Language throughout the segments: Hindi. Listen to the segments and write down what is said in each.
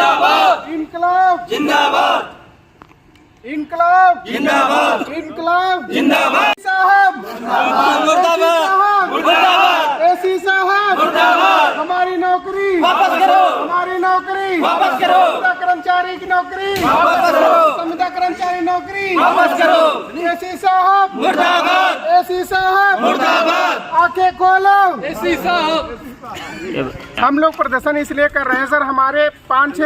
जिंदाबाद, इनकलाब जिंदाबाद, इनकलाब जिंदाबाद, इनकलाब जिंदाबाद, साहब मुर्दाबाद, मुर्दाबाद, एसी साहब मुर्दाबाद, हमारी नौकरी वापस करो, हमारी नौकरी वापस करो, संविदा कर्मचारी की नौकरी वापस करो, संविदा कर्मचारी नौकरी वापस करो, एसी साहब मुर्दाबाद, एसी साहब मुर्दाबाद, आंखें खोलो। एसी साहब। हम लोग प्रदर्शन इसलिए कर रहे हैं सर, हमारे 5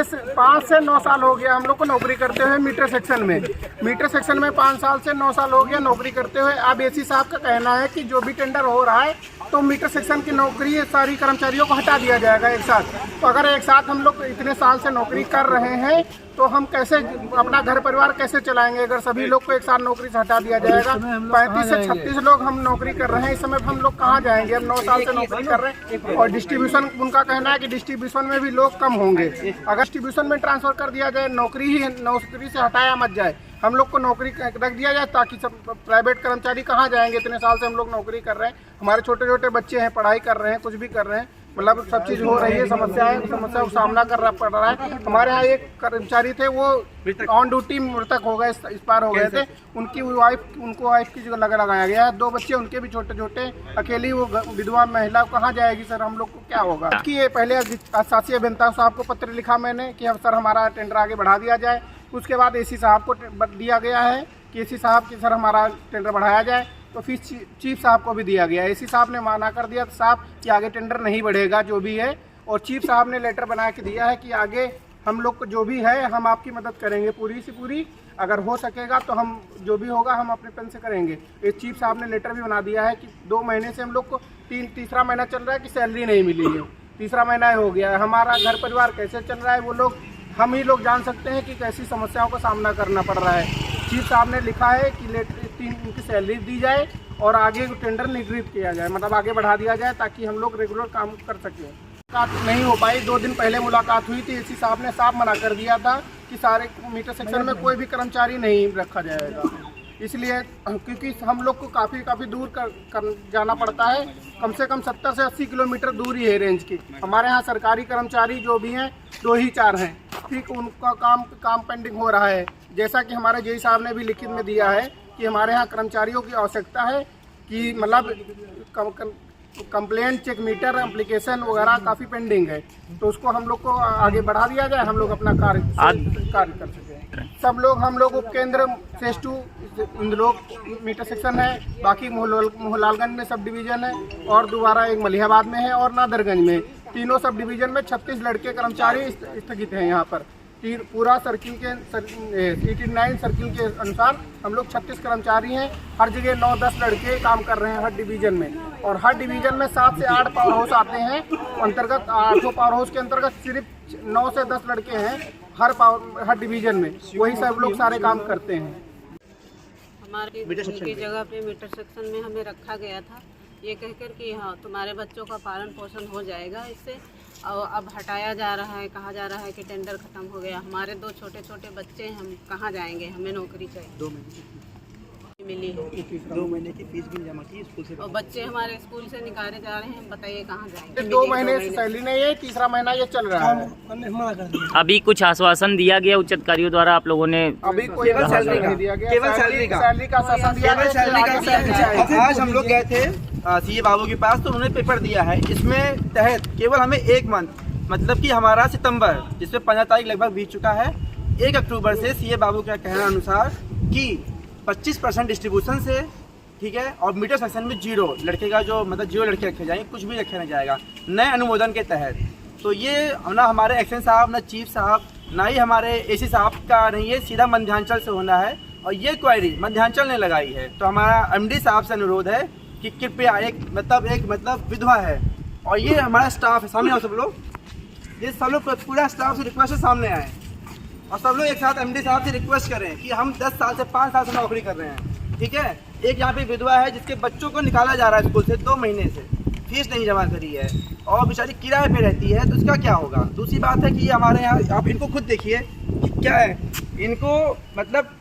से 9 साल हो गया हम लोग को नौकरी करते हुए मीटर सेक्शन में। मीटर सेक्शन में 5 साल से 9 साल हो गया नौकरी करते हुए। अब एसी साहब का कहना है कि जो भी टेंडर हो रहा है तो मीटर सेक्शन की नौकरी सारी कर्मचारियों को हटा दिया जाएगा एक साथ। तो अगर एक साथ हम लोग इतने साल से नौकरी कर रहे हैं तो हम कैसे अपना घर परिवार कैसे चलाएंगे अगर सभी लोग को एक साथ नौकरी से हटा दिया जाएगा। 35 से 36 लोग हम नौकरी कर रहे हैं, इस समय हम लोग कहाँ जाएंगे। हम 9 साल से नौकरी कर रहे हैं और डिस्ट्रीब्यूशन उनका कहना है कि डिस्ट्रीब्यूशन में भी लोग कम होंगे। अगर डिस्ट्रीब्यूशन में ट्रांसफर कर दिया जाए, नौकरी से हटाया मत जाए, हम लोग को नौकरी रख दिया जाए ताकि सब प्राइवेट कर्मचारी कहाँ जाएंगे। इतने साल से हम लोग नौकरी कर रहे हैं, हमारे छोटे छोटे बच्चे हैं, पढ़ाई कर रहे हैं, कुछ भी कर रहे हैं, मतलब सब चीज़ हो रही है। समस्या का सामना करना पड़ रहा है। हमारे यहाँ एक कर्मचारी थे, वो ऑन ड्यूटी मृतक हो गए, एक्सपायर हो गए थे। उनको वाइफ की जगह लगाया गया है। 2 बच्चे उनके भी छोटे छोटे, अकेली वो विधवा महिला कहाँ जाएगी सर, हम लोग को क्या होगा। कि ये पहले शासी अभियंता साहब को पत्र लिखा मैंने कि अब सर हमारा टेंडर आगे बढ़ा दिया जाए। उसके बाद एसी साहब को दिया गया है कि एसी साहब की सर हमारा टेंडर बढ़ाया जाए। तो फिर चीफ साहब को भी दिया गया। एसी साहब ने माना कर दिया साहब कि आगे टेंडर नहीं बढ़ेगा जो भी है। और चीफ साहब ने लेटर बना के दिया है कि आगे हम लोग को जो भी है हम आपकी मदद करेंगे पूरी से पूरी। अगर हो सकेगा तो हम जो भी होगा हम अपने पेन से करेंगे। ये चीफ साहब ने लेटर भी बना दिया है कि 2 महीने से हम लोग को तीसरा महीना चल रहा है कि सैलरी नहीं मिली है। तीसरा महीना हो गया है। हमारा घर परिवार कैसे चल रहा है वो लोग हम ही लोग जान सकते हैं कि कैसी समस्याओं का सामना करना पड़ रहा है। चीफ साहब ने लिखा है कि उनकी सैलरी दी जाए और आगे टेंडर निर्धारित किया जाए, मतलब आगे बढ़ा दिया जाए ताकि हम लोग रेगुलर काम कर सकें। मुलाकात नहीं हो पाई। 2 दिन पहले मुलाकात हुई थी। एसी साहब ने साफ मना कर दिया था कि सारे मीटर सेक्शन में कोई भी कर्मचारी नहीं रखा जाएगा। इसलिए क्योंकि हम लोग को काफ़ी दूर कर जाना पड़ता है, कम से कम 70 से 80 किलोमीटर दूरी है रेंज की। हमारे यहाँ सरकारी कर्मचारी जो भी हैं 2 ही 4 हैं, ठीक उनका काम पेंडिंग हो रहा है। जैसा कि हमारे जेई साहब ने भी लिखित में दिया है कि हमारे यहाँ कर्मचारियों की आवश्यकता है कि मतलब कंप्लेंट चेक मीटर एप्लीकेशन वगैरह काफ़ी पेंडिंग है, तो उसको हम लोग को आगे बढ़ा दिया जाए, हम लोग अपना कार्य कर सकें। सब लोग हम लोग उपकेंद्र फेज 2 इन लोग मीटर सेक्शन है, बाकी मोहलालगंज में सब डिवीज़न है और दोबारा एक मलिहाबाद में है और नादरगंज में। तीनों सब डिवीज़न में 36 लड़के कर्मचारी स्थगित हैं। यहाँ पर पूरा सर्किल के 89 सर्किल के अनुसार हम लोग 36 कर्मचारी हैं। हर जगह 9-10 लड़के काम कर रहे हैं हर डिवीज़न में, और हर डिवीज़न में 7 से 8 पावर हाउस आते हैं। अंतर्गत 8 पावर हाउस के अंतर्गत सिर्फ 9 से 10 लड़के हैं हर डिवीज़न में, वही सब लोग सारे काम करते हैं। हमारी की जगह पे मीटर सेक्शन में हमें रखा गया था ये कहकर कि हाँ तुम्हारे बच्चों का पालन पोषण हो जाएगा इससे, और अब हटाया जा रहा है, कहा जा रहा है कि टेंडर खत्म हो गया। हमारे 2 छोटे छोटे बच्चे हैं, हम कहाँ जाएंगे, हमें नौकरी चाहिए। 2 महीने मिली है, 2 महीने की फीस भी जमा की स्कूल से, और बच्चे हमारे स्कूल से निकाले जा रहे हैं। बताइए कहाँ जाएंगे। 2 महीने से सैलरी नहीं है, तीसरा महीना ये चल रहा है। अभी कुछ आश्वासन दिया गया उच्च अधिकारियों द्वारा, आप लोगों ने अभी कोई सैलरी नहीं दिया गया, केवल सैलरी का आश्वासन दिया गया। आज हम लोग गए थे सीए बाबू के पास, तो उन्होंने पेपर दिया है। इसमें तहत केवल हमें 1 मंथ, मतलब कि हमारा सितंबर जिसमें 15 तारीख लगभग बीत चुका है, 1 अक्टूबर से सीए बाबू का कहना अनुसार कि 25% डिस्ट्रीब्यूशन से, ठीक है, और मीटर सेक्शन में 0 लड़के का जो मतलब 0 लड़के रखे जाएंगे, कुछ भी रखा नहीं जाएगा नए अनुमोदन के तहत। तो ये ना हमारे एक्शन साहब, ना चीफ साहब, ना ही हमारे एसी साहब का नहीं है, सीधा मध्यांचल से होना है, और ये क्वेरी मध्यांचल ने लगाई है। तो हमारा एमडी साहब से अनुरोध है कि कृपया एक मतलब विधवा है और ये हमारा स्टाफ है, सामने आओ सब लोग, ये सब लोग पूरा स्टाफ से रिक्वेस्ट है सामने आए और सब लोग एक साथ एमडी साहब से रिक्वेस्ट करें कि हम 10 साल से 5 साल से नौकरी कर रहे हैं, ठीक है। एक यहाँ पे विधवा है जिसके बच्चों को निकाला जा रहा है स्कूल से 2 महीने से, फीस नहीं जमा करी है और बेचारी किराए पे रहती है, तो इसका क्या होगा। दूसरी बात है कि हमारे यहाँ आप इनको खुद देखिए कि क्या है, इनको मतलब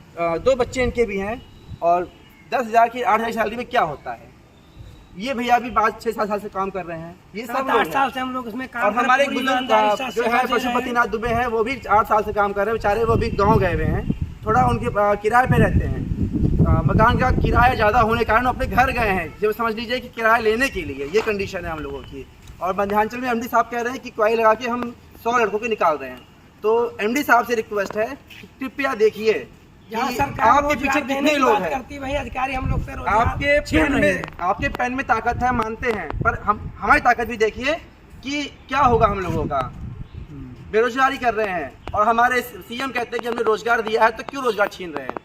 2 बच्चे इनके भी हैं और 10,000 की 8,000 सैलरी में क्या होता है। ये भैया भी 5-6 साल से काम कर रहे हैं, ये सब 7-8 साल से हम लोग इसमें काम और कर रहे हैं, हमारे पूरी बुजुर्ग ईमानदारी से जो सेवा है दे रहे हैं। पशुपतिनाथ दुबे हैं, वो भी 8 साल से काम कर रहे हैं बेचारे, वो भी गाँव गए हुए हैं, थोड़ा उनके किराए पे रहते हैं। मकान का किराया ज़्यादा होने के कारण अपने घर गए हैं, जो समझ लीजिए कि किराया लेने के लिए, ये कंडीशन है हम लोगों की। और मध्यांचल में एमडी साहब कह रहे हैं कि क्वाई लगा के हम 100 लड़कों को निकाल रहे हैं। तो एमडी साहब से रिक्वेस्ट है कि कृपया देखिए जहाँ कि सरकार आपके रोजगार पीछे देने कितने की लोग बात हैं। करती, वही अधिकारी हम लोग से रोजगार आपके छीन पेन रहे हैं। में आपके पेन में ताकत है, मानते हैं, पर हमारी ताकत भी देखिए कि क्या होगा हम लोगों का। बेरोजगारी कर रहे हैं और हमारे सीएम कहते हैं कि हमने रोजगार दिया है, तो क्यों रोजगार छीन रहे हैं।